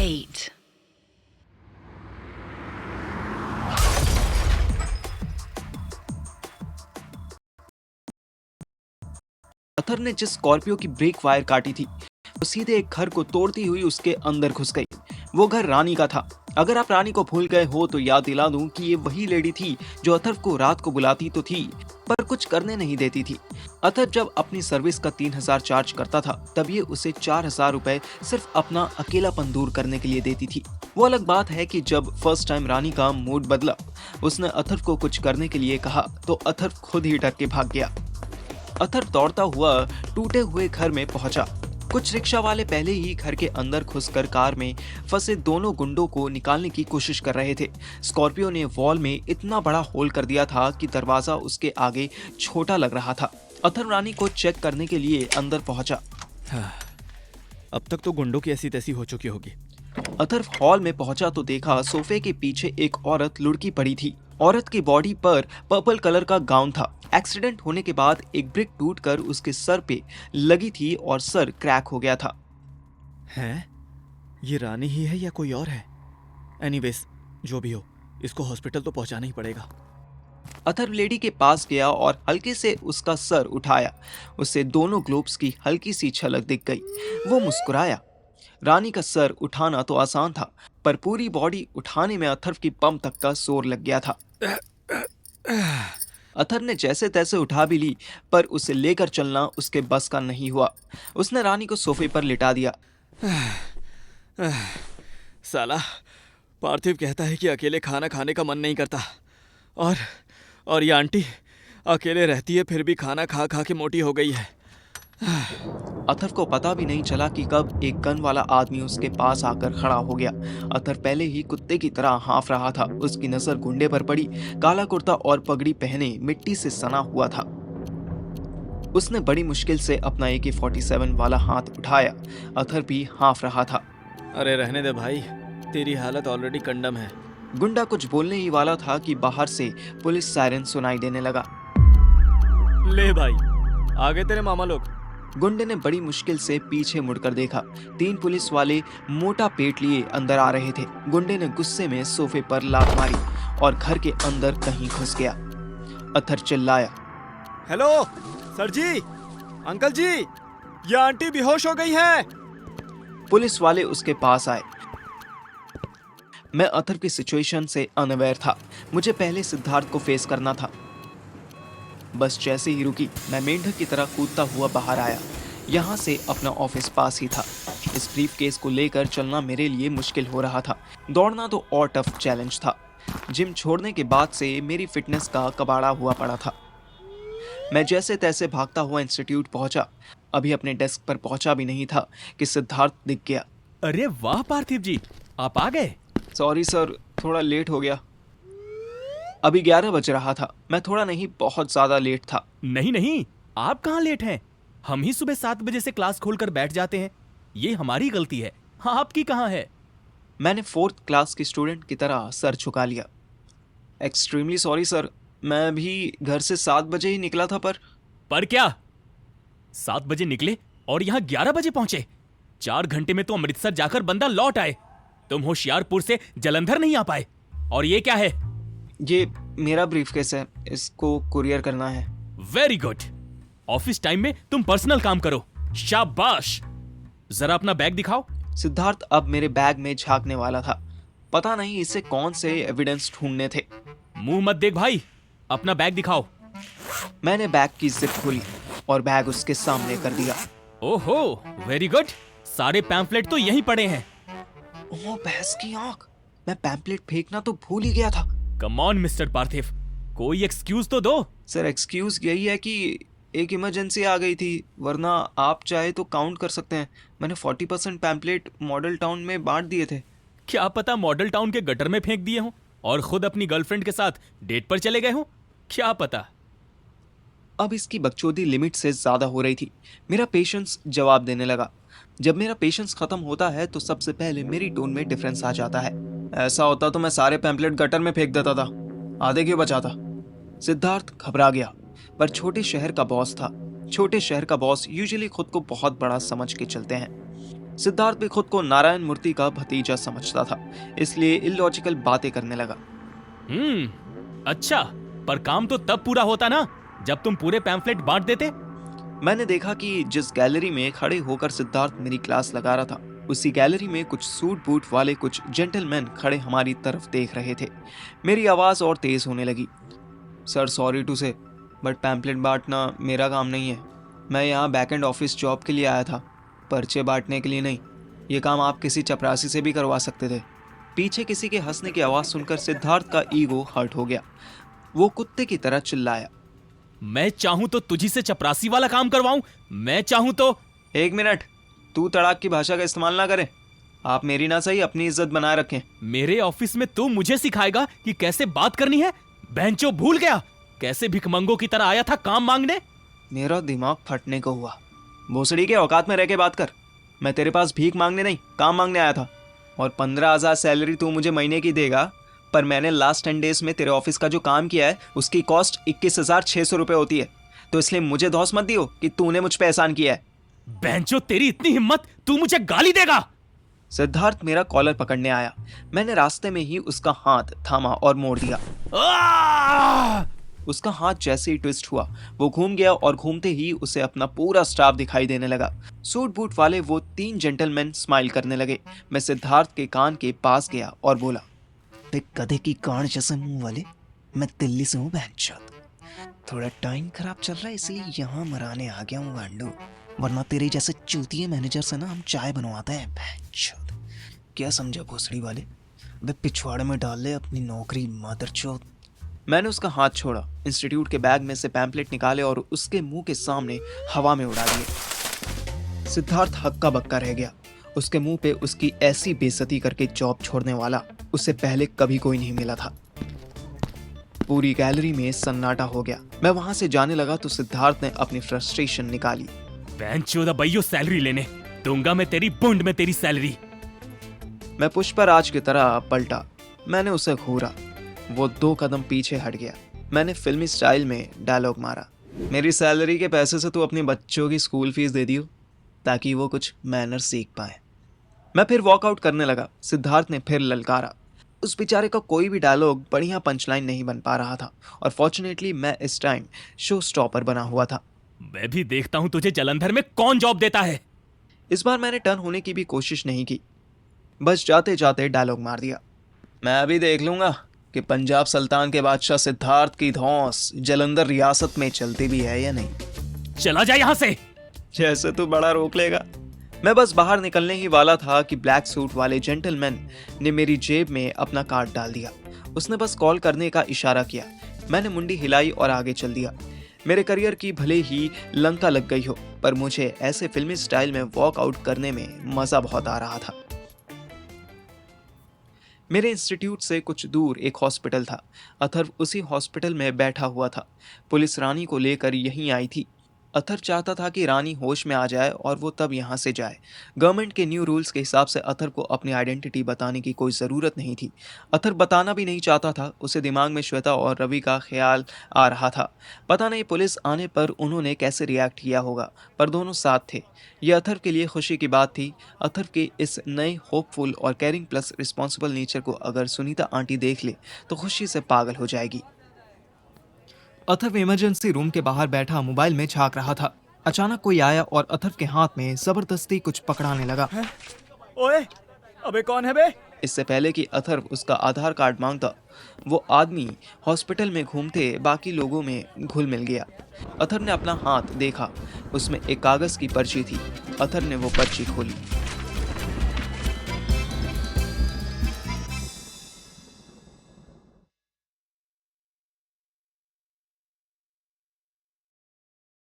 8. अथर ने जिस स्कॉर्पियो की ब्रेक वायर काटी थी वो सीधे एक घर को तोड़ती हुई उसके अंदर घुस गई। वो घर रानी का था। अगर आप रानी को भूल गए हो तो याद दिला दूं कि ये वही लेडी थी जो अथर को रात को बुलाती तो थी पर कुछ करने नहीं देती थी। अथर जब अपनी सर्विस का 3000 चार्ज करता था तब ये उसे 4000 रुपए सिर्फ अपना अकेलापन दूर करने के लिए देती थी। वो अलग बात है कि जब फर्स्ट टाइम रानी का मूड बदला, उसने अथर को कुछ करने के लिए कहा तो अथर खुद ही डर के भाग गया। अथर दौड़ता हुआ टूटे हुए घर में पहुंचा। कुछ रिक्शा वाले पहले ही घर के अंदर घुसकर कार में फंसे दोनों गुंडों को निकालने की कोशिश कर रहे थे। स्कॉर्पियो ने वॉल में इतना बड़ा होल कर दिया था कि दरवाजा उसके आगे छोटा लग रहा था। अथर रानी को चेक करने के लिए अंदर पहुंचा। अब तक तो गुंडों की ऐसी तैसी हो चुकी होगी। अथर हॉल में पहुंचा तो देखा सोफे के पीछे एक औरत लुढ़की पड़ी थी। औरत की बॉडी पर पर्पल कलर का गाउन था। एक्सीडेंट होने के बाद एक ब्रिक टूटकर उसके सर पे लगी थी और सर क्रैक हो गया था। हैं? ये रानी ही है या कोई और है? एनीवेज, जो भी हो, इसको हॉस्पिटल तो पहुंचाना ही पड़ेगा। अथर लेडी के पास गया और हल्के से उसका सर उठाया। उसे दोनों ग्लोब्स की हल्की सी झलक दिख गई। वो मुस्कुराया। रानी का सर उठाना तो आसान था पर पूरी बॉडी उठाने में अथर की पंप तक का जोर लग गया था। अथर ने जैसे तैसे उठा भी ली पर उसे लेकर चलना उसके बस का नहीं हुआ। उसने रानी को सोफे पर लिटा दिया। साला पार्थिव कहता है कि अकेले खाना खाने का मन नहीं करता और ये आंटी अकेले रहती है फिर भी खाना खा खा के मोटी हो गई है। अथर को पता भी नहीं चला कि कब एक गन वाला आदमी उसके पास आकर खड़ा हो गया। अथर पहले ही कुत्ते की तरह हाँफ रहा था। उसकी नजर गुंडे पर पड़ी। काला कुर्ता और पगड़ी पहने मिट्टी से सना हुआ था। उसने बड़ी मुश्किल से अपना AK-47 वाला हाथ उठाया। अथर भी हाँफ रहा था। अरे रहने दे भाई, तेरी हालत ऑलरेडी कंडम है। गुंडा कुछ बोलने ही वाला था कि बाहर से पुलिस सायरन सुनाई देने लगा। ले भाई, आगे तेरे मामा लोग। गुंडे ने बड़ी मुश्किल से पीछे मुड़कर देखा। 3 पुलिस वाले मोटा पेट लिए अंदर आ रहे थे। गुंडे ने गुस्से में सोफे पर लात मारी और घर के अंदर कहीं घुस गया। अथर चिल्लाया, हेलो सर जी, अंकल जी, ये आंटी बेहोश हो गई है। पुलिस वाले उसके पास आए। मैं अथर की सिचुएशन से अनअवेयर था। मुझे पहले सिद्धार्थ को फेस करना था। बस जैसे ही रुकी मैं मेंढक की तरह कूदता हुआ बाहर आया। यहाँ से अपना ऑफिस पास ही था। इस ब्रीफ केस को लेकर चलना मेरे लिए मुश्किल हो रहा था। दौड़ना तो और टफ चैलेंज था। जिम छोड़ने के बाद से मेरी फिटनेस का कबाड़ा हुआ पड़ा था। मैं जैसे तैसे भागता हुआ इंस्टीट्यूट पहुंचा। अभी अपने डेस्क पर पहुंचा भी नहीं था कि सिद्धार्थ दिख गया। अरे वाह पार्थिव जी, आप आ गए। सॉरी सर, थोड़ा लेट हो गया। अभी 11 बज रहा था। मैं थोड़ा नहीं बहुत ज्यादा लेट था। नहीं नहीं, आप कहाँ लेट हैं? हम ही सुबह 7 बजे से क्लास खोलकर बैठ जाते हैं। ये हमारी गलती है, आपकी कहाँ है? मैंने 4th क्लास की स्टूडेंट की तरह सर झुका लिया। एक्सट्रीमली सॉरी सर, मैं भी घर से 7 बजे ही निकला था पर क्या 7 बजे निकले और यहाँ 11 बजे पहुंचे? 4 घंटे में तो अमृतसर जाकर बंदा लौट आए। तुम होशियारपुर से जलंधर नहीं आ पाए। और ये क्या है? ये मेरा ब्रीफकेस है, इसको कुरियर करना है। Very good. ऑफिस टाइम में तुम पर्सनल काम करो। शाबाश। जरा अपना बैग दिखाओ। सिद्धार्थ अब मेरे बैग में झांकने वाला था। पता नहीं इसे कौन से एविडेंस ढूंढने थे। मुंह मत देख भाई, अपना बैग दिखाओ। मैंने बैग की जिप खोली और बैग उसके सामने कर दिया। ओहो, वेरी गुड। सारे पैम्फलेट तो यहीं पड़े हैं। ओह भैंस की आंख, मैं पैम्फलेट फेंकना तो भूल ही गया था। कम ऑन मिस्टर पार्थिव, कोई एक्सक्यूज तो दो। सर एक्सक्यूज यही है कि एक इमरजेंसी आ गई थी, वरना आप चाहे तो काउंट कर सकते हैं। मैंने 40% पैम्फलेट मॉडल टाउन में बांट दिए थे। क्या पता मॉडल टाउन के गटर में फेंक दिए हों और खुद अपनी गर्लफ्रेंड के साथ डेट पर चले गए हों, क्या पता। अब इसकी बकचोदी लिमिट से ज्यादा हो रही थी। मेरा पेशेंस जवाब देने लगा। जब मेरा पेशेंस खत्म होता है तो सबसे पहले मेरी टोन में डिफरेंस आ जाता है। ऐसा होता तो मैं सारे पैम्फलेट गटर में फेंक देता था, आधे क्यों बचाता। सिद्धार्थ घबरा गया, पर छोटे शहर का बॉस था। छोटे शहर का बॉस यूजुअली खुद को बहुत बड़ा समझ के चलते हैं। सिद्धार्थ भी खुद को नारायण मूर्ति का भतीजा समझता था, इसलिए इलॉजिकल बातें करने लगा। अच्छा, पर काम तो तब पूरा होता ना जब तुम पूरे पैम्फलेट बांट देते। मैंने देखा कि जिस गैलरी में खड़े होकर सिद्धार्थ मेरी क्लास लगा रहा था, उसी गैलरी में कुछ सूट बूट वाले कुछ जेंटलमैन खड़े हमारी तरफ देख रहे थे। मेरी आवाज और तेज होने लगी। सर, सॉरी टू से, बट पैम्फलेट बांटना मेरा काम नहीं है। मैं यहाँ बैकएंड ऑफिस जॉब के लिए आया था, पर्चे बांटने के लिए नहीं। ये काम आप किसी चपरासी से भी करवा सकते थे। पीछे किसी के हंसने की आवाज सुनकर सिद्धार्थ का ईगो हर्ट हो गया। वो कुत्ते की तरह चिल्लाया। मैं चाहूं तो तुझी से चपरासी वाला काम करवाऊं। मैं चाहूं तो। एक मिनट, तू तड़ाक की भाषा का इस्तेमाल ना करे। आप मेरी ना सही अपनी इज्जत बनाए रखें। मेरे ऑफिस में तू मुझे सिखाएगा कि कैसे बात करनी है? बेंचो भूल गया कैसे भिखमंगों की तरह आया था काम मांगने? मेरा दिमाग फटने को हुआ। भोसड़ी के औकात में रह के बात कर। मैं तेरे पास भीख मांगने नहीं, काम मांगने आया था। और 15,000 सैलरी तू मुझे महीने की देगा, पर मैंने लास्ट 10 डेज में तेरे ऑफिस का जो काम किया है उसकी कॉस्ट 21,600 रुपये होती है। तो इसलिए मुझे धौस मत दियो कि तूने मुझ पे एहसान किया है। बेंचो, तेरी इतनी हिम्मत, तू मुझे गाली देगा? सिद्धार्थ मेरा कॉलर पकड़ने आया। मैंने रास्ते में ही उसका हाथ थामा और मोड़ दिया। आह! उसका हाथ जैसे ही ट्विस्ट हुआ, वो घूम गया और घूमते ही उसे अपना पूरा स्टाफ दिखाई देने लगा। सूट बूट वाले वो 3 जेंटलमैन स्माइल करने लगे। मैं सिद्धार्थ के कान के पास गया और बोला, बे गधे की कान जैसे मुंह वाले, मैं दिल्ली से हूँ बहनचोद। थोड़ा टाइम खराब चल रहा है इसलिए यहाँ मराने आ गया हूँ गांडू, वरना तेरे जैसे चूतिए मैनेजर से ना हम चाय बनवाते हैं बहनचोद। क्या समझा भोसड़ी वाले? बे पिछवाड़े में डाल ले अपनी नौकरी मादरचोद। मैंने उसका हाथ छोड़ा, इंस्टीट्यूट के बैग में से पैम्पलेट निकाले और उसके मुंह के सामने हवा में उड़ा दिए। सिद्धार्थ हक्का बक्का रह गया। उसके मुंह पे उसकी ऐसी बेइज्जती करके जॉब छोड़ने वाला उससे पहले कभी कोई नहीं मिला था। पूरी गैलरी में सन्नाटा हो गया। मैं वहां से जाने लगा तो सिद्धार्थ ने अपनी फ्रस्ट्रेशन निकाली। बेंचोदा भैया, सैलरी लेने दूंगा मैं तेरी बूंद में तेरी सैलरी। मैं पुष्पराज की तरह पलटा। मैंने उसे घूरा। वो 2 कदम पीछे हट गया। मैंने फिल्मी स्टाइल में डायलॉग मारा, मेरी सैलरी के पैसे से तू अपने बच्चों की स्कूल फीस दे दियो ताकि वो कुछ मैनर सीख पाए। मैं फिर वॉकआउट करने लगा। सिद्धार्थ ने फिर ललकारा। उस बेचारे का कोई भी डायलॉग बढ़िया पंचलाइन नहीं बन पा रहा था और फॉर्चुनेटली मैं इस टाइम शो स्टॉपर बना हुआ था। मैं भी देखता हूं तुझे जलंधर में कौन जॉब देता है। इस बार मैंने टर्न होने की भी कोशिश नहीं की, बस जाते जाते डायलॉग मार दिया, मैं अभी देख लूंगा कि पंजाब सुल्तान के बादशाह सिद्धार्थ की धौंस जलंधर रियासत में चलती भी है या नहीं। चला जा यहां से। जैसे तू बड़ा रोक लेगा। मैं बस बाहर निकलने ही वाला था कि ब्लैक सूट वाले जेंटलमैन ने मेरी जेब में अपना कार्ड डाल दिया। उसने बस कॉल करने का इशारा किया। मैंने मुंडी हिलाई और आगे चल दिया। मेरे करियर की भले ही लंका लग गई हो, पर मुझे ऐसे फिल्मी स्टाइल में वॉकआउट करने में मजा बहुत आ रहा था। मेरे इंस्टीट्यूट से कुछ दूर एक हॉस्पिटल था। अथर्व उसी हॉस्पिटल में बैठा हुआ था। पुलिस रानी को लेकर यहीं आई थी। अथर्व चाहता था कि रानी होश में आ जाए और वो तब यहाँ से जाए। गवर्नमेंट के न्यू रूल्स के हिसाब से अथर्व को अपनी आइडेंटिटी बताने की कोई ज़रूरत नहीं थी। अथर्व बताना भी नहीं चाहता था। उसे दिमाग में श्वेता और रवि का ख्याल आ रहा था। पता नहीं पुलिस आने पर उन्होंने कैसे रिएक्ट किया होगा, पर दोनों साथ थे। यह अथर्व के लिए खुशी की बात थी। अथर्व के इस नए होपफुल और केयरिंग प्लस रिस्पॉन्सिबल नेचर को अगर सुनीता आंटी देख ले तो खुशी से पागल हो जाएगी। अथर्व इमरजेंसी रूम के बाहर बैठा मोबाइल में झांक रहा था। अचानक कोई आया और अथर्व के हाथ में जबरदस्ती कुछ पकड़ाने लगा। ओए, अबे कौन है बे? इससे पहले कि अथर्व उसका आधार कार्ड मांगता, वो आदमी हॉस्पिटल में घूमते बाकी लोगों में घुल मिल गया। अथर्व ने अपना हाथ देखा, उसमें एक कागज की पर्ची थी। अथर्व ने वो पर्ची खोली।